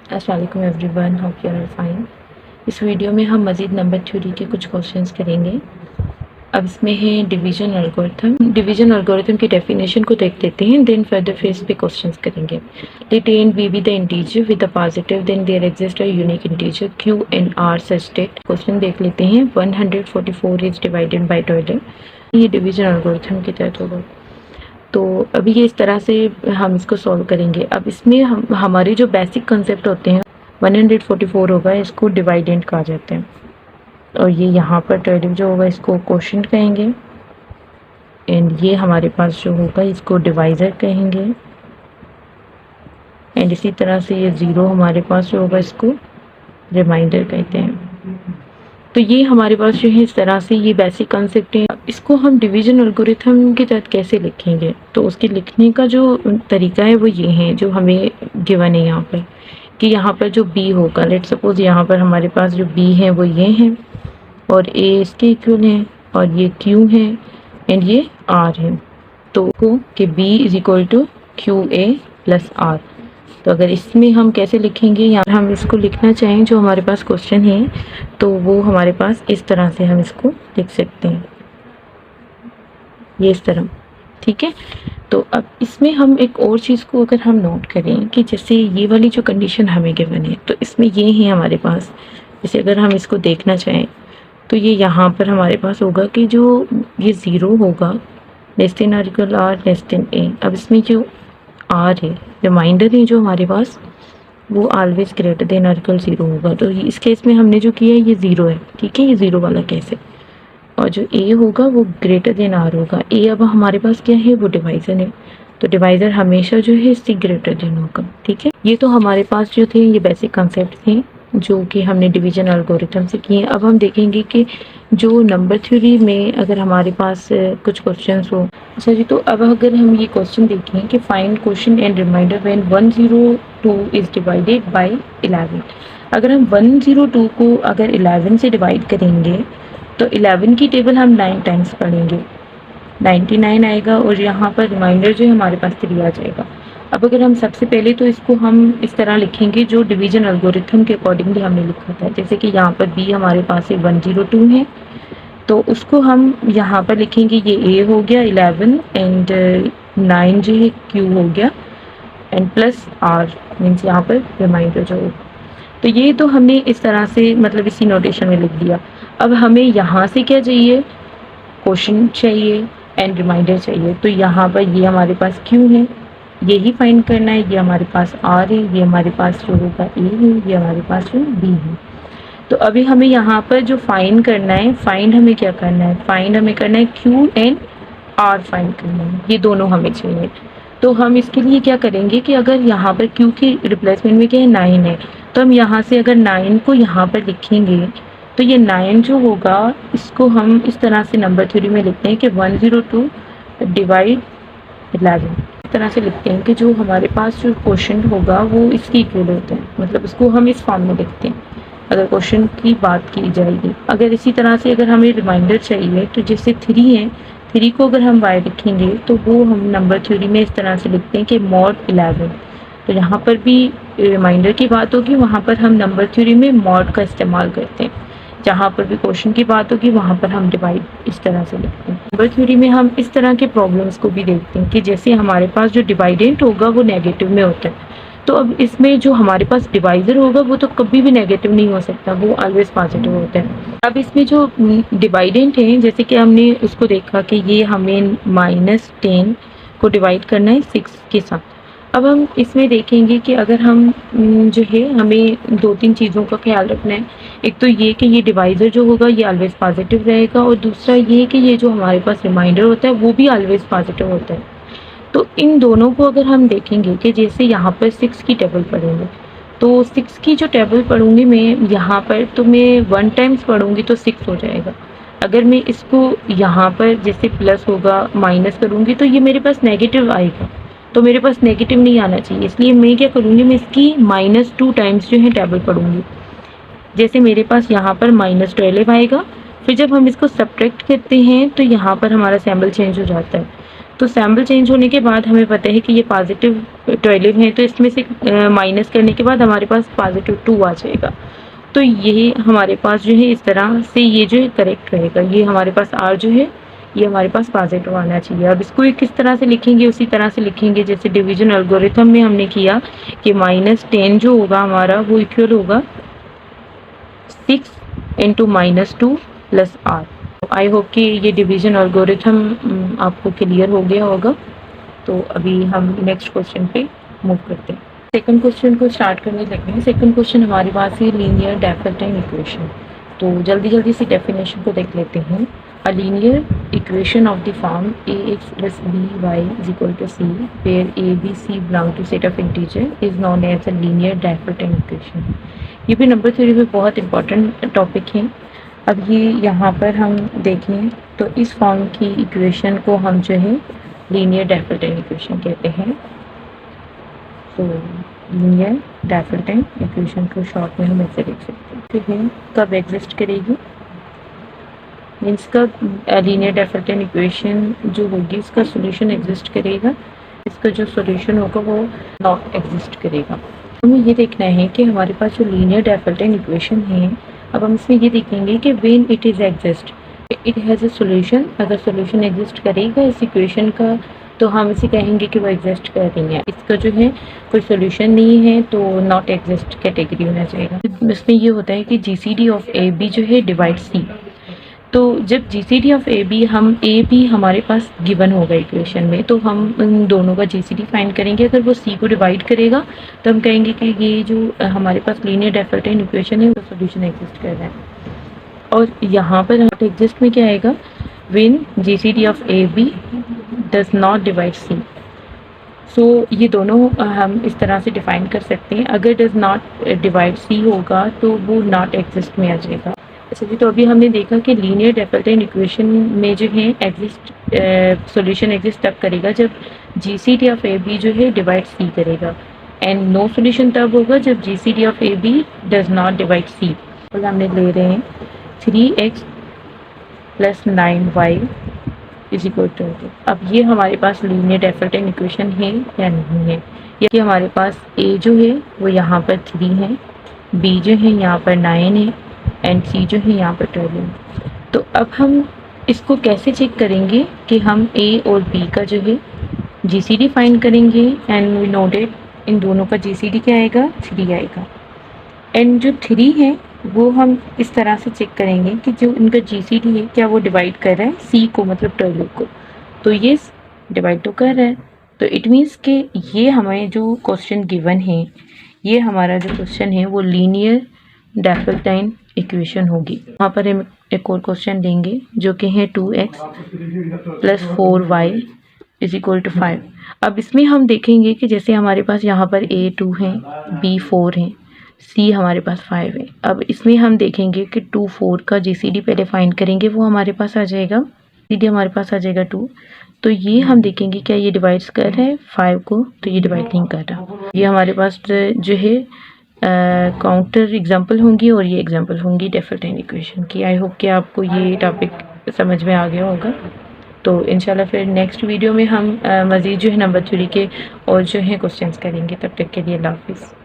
अस्सलाम वालेकुम everyone, hope you are fine. इस वीडियो में हम मज़ीद नंबर थ्योरी के कुछ क्वेश्चंस करेंगे। अब इसमें है डिवीजन एल्गोरिथम। डिवीजन एल्गोरिथम की डेफिनेशन को देख लेते हैं, देन फर्दर फेज पे क्वेश्चंस करेंगे। Let A and B be the integer with the positive, then there exist a unique integer Q and R such that. Question देख लेते हैं। 144 इज डिवाइडेड बाय 12। ये डिवीजन एल्गोरिथम के तहत होगा। तो अभी ये इस तरह से हम इसको सॉल्व करेंगे। अब इसमें हमारे जो बेसिक कंसेप्ट होते हैं, 144 होगा, इसको डिवाइडेंट कहा जाता है, और ये यहाँ पर 12 जो होगा इसको कोशेंट कहेंगे, एंड ये हमारे पास जो होगा इसको डिवाइज़र कहेंगे, एंड इसी तरह से ये 0 हमारे पास जो होगा इसको रिमाइंडर कहते हैं। तो ये हमारे पास जो है इस तरह से ये बेसिक कंसेप्ट है। इसको हम डिवीजन एल्गोरिथम के तहत कैसे लिखेंगे, तो उसके लिखने का जो तरीका है वो ये है जो हमें गिवन है यहाँ पर, कि यहाँ पर जो b होगा, लेट सपोज यहाँ पर हमारे पास जो b है वो ये है, और a इसके इक्वल है, और ये q है, एंड ये r है। तो कि b is equal to Q A plus R. तो अगर इसमें हम कैसे लिखेंगे, यहाँ हम इसको लिखना चाहें जो हमारे पास क्वेश्चन है, तो वो हमारे पास इस तरह से हम इसको लिख सकते हैं, ये इस तरह, ठीक है। तो अब इसमें हम एक और चीज़ को अगर हम नोट करें कि जैसे ये वाली जो कंडीशन हमें गिवन है, तो इसमें ये है हमारे पास, जैसे अगर हम इसको देखना चाहें तो ये यहाँ पर हमारे पास होगा कि जो ये 0 होगा less than or equal or less than A. अब इसमें जो आर है, रिमाइंडर है जो हमारे पास, वो always greater than or equal 0 होगा। तो इस केस में हमने जो किया है ये 0 है, ठीक है, ये 0 वाला केस है, और जो ए होगा वो ग्रेटर देन आर होगा। ए अब हमारे पास क्या है, वो डिवाइज़र है, तो डिवाइज़र हमेशा जो है इससे ग्रेटर देन होगा, ठीक है। ये तो हमारे पास जो थे ये बेसिक कंसेप्ट थे जो कि हमने डिवीजन एल्गोरिथम से किए। अब हम देखेंगे कि जो नंबर थ्योरी में अगर हमारे पास कुछ क्वेश्चंस हो। अच्छा जी, तो अब अगर हम ये क्वेश्चन देखें कि find quotient and remainder when 102 is divided by 11। अगर हम 102 को अगर 11 से डिवाइड करेंगे तो 11 की टेबल हम 9 टाइम्स पढ़ेंगे, 99 आएगा, और यहाँ पर रिमाइंडर जो है हमारे पास 3 आ जाएगा। अब अगर हम सबसे पहले तो इसको हम इस तरह लिखेंगे जो डिवीजन एल्गोरिथम के अकॉर्डिंगली हमने लिखा था, जैसे कि यहाँ पर b हमारे पास 102 है, तो उसको हम यहाँ पर लिखेंगे, ये a हो गया 11, एंड 9 जो है q हो गया, एंड प्लस r मीन्स यहाँ पर रिमाइंडर जो होगा। तो ये तो हमने इस तरह से मतलब इसी नोटेशन में लिख दिया। अब हमें यहाँ से क्या चाहिए, क्वोशिएंट चाहिए एंड रिमाइंडर चाहिए। तो यहाँ पर ये हमारे पास q है, यही फाइंड करना है, ये हमारे पास r है, ये हमारे पास जो होगा a है, ये हमारे पास जो b है। तो अभी हमें यहाँ पर जो फाइंड करना है, फाइंड हमें क्या करना है, फाइंड हमें करना है q एंड r फाइंड करना है, ये दोनों हमें चाहिए। तो हम इसके लिए क्या करेंगे कि अगर यहाँ पर q की रिप्लेसमेंट में क्या है, 9 है, तो हम यहाँ से अगर 9 को यहाँ पर लिखेंगे तो ये 9 जो होगा इसको हम इस तरह से नंबर थ्योरी में लिखते हैं कि 102 डिवाइड 11, इस तरह से लिखते हैं कि जो हमारे पास जो क्वोशिएंट होगा वो इसके इक्वल होता है, मतलब इसको हम इस फॉर्म में लिखते हैं अगर क्वोशिएंट की बात की जाएगी। अगर इसी तरह से अगर हमें रिमाइंडर चाहिए, तो जैसे 3 है, 3 को अगर हम y लिखेंगे तो वो हम नंबर थ्योरी में इस तरह से लिखते हैं कि मॉड 11। तो यहाँ पर भी रिमाइंडर की बात होगी, वहाँ पर हम नंबर थ्योरी में मॉड का इस्तेमाल करते हैं। जहाँ पर भी क्वोशिएंट की बात होगी वहाँ पर हम डिवाइड इस तरह से लिखते हैं। नंबर थ्योरी में हम इस तरह के प्रॉब्लम्स को भी देखते हैं कि जैसे हमारे पास जो डिवाइडेंट होगा वो नेगेटिव में होता है, तो अब इसमें जो हमारे पास डिवाइज़र होगा वो तो कभी भी नेगेटिव नहीं हो सकता, वो ऑलवेज पॉजिटिव होता है। अब इसमें जो डिवाइडेंट है, जैसे कि हमने उसको देखा कि ये हमें -10 को डिवाइड करना है 6 के साथ। अब हम इसमें देखेंगे कि अगर हम जो है हमें 2-3 चीज़ों का ख्याल रखना है। एक तो ये कि ये डिवाइज़र जो होगा ये ऑलवेज पॉजिटिव रहेगा, और दूसरा ये कि ये जो हमारे पास रिमाइंडर होता है वो भी ऑलवेज पॉजिटिव होता है। तो इन दोनों को अगर हम देखेंगे कि जैसे यहाँ पर 6 की टेबल पढ़ूँगी, तो 6 की जो टेबल पढ़ूँगी मैं यहाँ पर, तो मैं 1 टाइम्स पढ़ूँगी तो 6 हो जाएगा। अगर मैं इसको यहाँ पर जैसे प्लस होगा माइनस करूँगी तो ये मेरे पास नेगेटिव आएगा, तो मेरे पास नेगेटिव नहीं आना चाहिए, इसलिए मैं क्या करूँगी, मैं इसकी -2 टाइम्स जो है टेबल पढ़ूँगी। जैसे मेरे पास यहाँ पर -12 आएगा, फिर जब हम इसको सब्ट्रैक्ट करते हैं तो यहाँ पर हमारा सिंबल चेंज हो जाता है। तो सैम्पल चेंज होने के बाद हमें पता है कि ये पॉजिटिव 12 है, तो इसमें से माइनस करने के बाद हमारे पास पॉजिटिव 2 आ जाएगा। तो ये हमारे पास जो है इस तरह से ये जो है करेक्ट रहेगा। ये हमारे पास आर जो है ये हमारे पास पॉजिटिव आना चाहिए। अब इसको किस तरह से लिखेंगे, उसी तरह से लिखेंगे जैसे डिवीजन एल्गोरिथम में हमने किया कि -10 जो होगा हमारा वो इक्वल होगा 6 × -2 + r। आई होप कि ये डिवीजन एल्गोरिथम आपको क्लियर हो गया होगा। तो अभी हम नेक्स्ट क्वेश्चन पे मूव करते हैं। सेकंड क्वेश्चन को स्टार्ट करने लगे हैं। सेकंड क्वेश्चन हमारे पास है लीनियर डाइफरेंट इक्वेशन। तो जल्दी से डेफिनेशन को देख लेते हैं। A linear equation of the form ax + by = c where a b c belong to set of integer is known as a linear different equation। ये भी नंबर थ्योरी में बहुत इंपॉर्टेंट टॉपिक है। अब ये यहाँ पर हम देखें तो इस फॉर्म की इक्वेशन को हम जो है लीनियर डाइफरेंट इक्वेशन कहते हैं। तो लीनियर डाइफरेंट इक्वेशन को शॉर्ट में हम ऐसे लिख सकते हैं। कब एग्जिस्ट करेगी, मीन्स कब लीनियर डाइफरेंट इक्वेशन जो होगी इसका सॉल्यूशन एग्जिस्ट करेगा, इसका जो सॉल्यूशन होगा वो नॉट एग्जिस्ट करेगा। हमें ये देखना है कि हमारे पास जो लीनियर डाइफरेंट इक्वेशन है, अब हम इसमें ये देखेंगे कि when it is exist it has a solution. अगर सॉल्यूशन एग्जिस्ट करेगा इस इक्वेशन का तो हम इसे कहेंगे कि वो एग्जिस्ट कर रही है। इसका जो है कोई सॉल्यूशन नहीं है तो नॉट एग्जिस्ट कैटेगरी में आ जाएगा। इसमें ये होता है कि जीसीडी ऑफ ए बी जो है डिवाइड सी। तो जब जीसीडी ऑफ ए बी हम ए बी हमारे पास गिवन होगा इक्वेशन में, तो हम इन दोनों का जीसीडी फाइंड करेंगे। अगर वो सी को डिवाइड करेगा तो हम कहेंगे कि ये जो हमारे पास लीनियर डाइफरेंट इक्वेशन है वो सॉल्यूशन एग्जिस्ट कर रहा है। और यहाँ पर नॉट एग्जिस्ट में क्या आएगा, when GCD of a b does not divide c. So ये दोनों हम इस तरह से डिफाइन कर सकते हैं। अगर डज नॉट डिवाइड सी होगा तो वो नॉट एग्जिस्ट में आ जाएगा। अच्छा जी, तो अभी हमने देखा कि लीनियर डाइफरेंट इक्वेशन में जो है एग्जिस्ट सॉल्यूशन एग्जिस्ट तब करेगा जब जीसीडी ऑफ ए बी जो है डिवाइड सी करेगा, एंड नो सॉल्यूशन तब होगा जब GCD of a b does not divide c. तो हमने ले रहे हैं 3x + 9y = 20। अब ये हमारे पास लीनियर डाइफरेंट इक्वेशन है या नहीं है। ये हमारे पास a जो है वो यहाँ पर 3 है, b जो है यहाँ पर 9 है, एंड c जो है यहाँ पर 12 है। तो अब हम इसको कैसे चेक करेंगे कि हम a और b का जो है जीसीडी फाइंड करेंगे, एंड वी नोटेड इन दोनों का जीसीडी क्या आएगा, 3 आएगा। एंड जो 3 है वो हम इस तरह से चेक करेंगे कि जो इनका जीसीडी है क्या वो डिवाइड कर रहा है सी को, मतलब 12 को। तो ये डिवाइड तो कर रहा है, तो इट मीन्स कि ये हमें जो क्वेश्चन गिवन है, ये हमारा जो क्वेश्चन है वो लीनियर डाइफरेंट इक्वेशन होगी। वहाँ पर हम एक और क्वेश्चन लेंगे जो कि है 2x + 4y = 5। अब इसमें हम देखेंगे कि जैसे हमारे पास यहाँ पर a 2 है, b 4 है, सी हमारे पास 5 है। अब इसमें हम देखेंगे कि 2 4 का जीसीडी पहले फाइंड करेंगे, वो हमारे पास आ जाएगा, जीसीडी हमारे पास आ जाएगा 2। तो ये हम देखेंगे क्या ये डिवाइड्स कर रहा है 5 को, तो ये डिवाइड नहीं कर रहा। ये हमारे पास जो है काउंटर एग्जांपल होंगी और ये एग्जांपल होंगी डाइफरेंट इक्वेशन की। आई होप कि आपको ये टॉपिक समझ में आ गया होगा। तो इंशाल्लाह फिर नेक्स्ट वीडियो में हम मज़ीद जो है नंबर थ्योरी के और जो है क्वेश्चंस करेंगे। तब तक के लिए अल्लाह हाफिज़।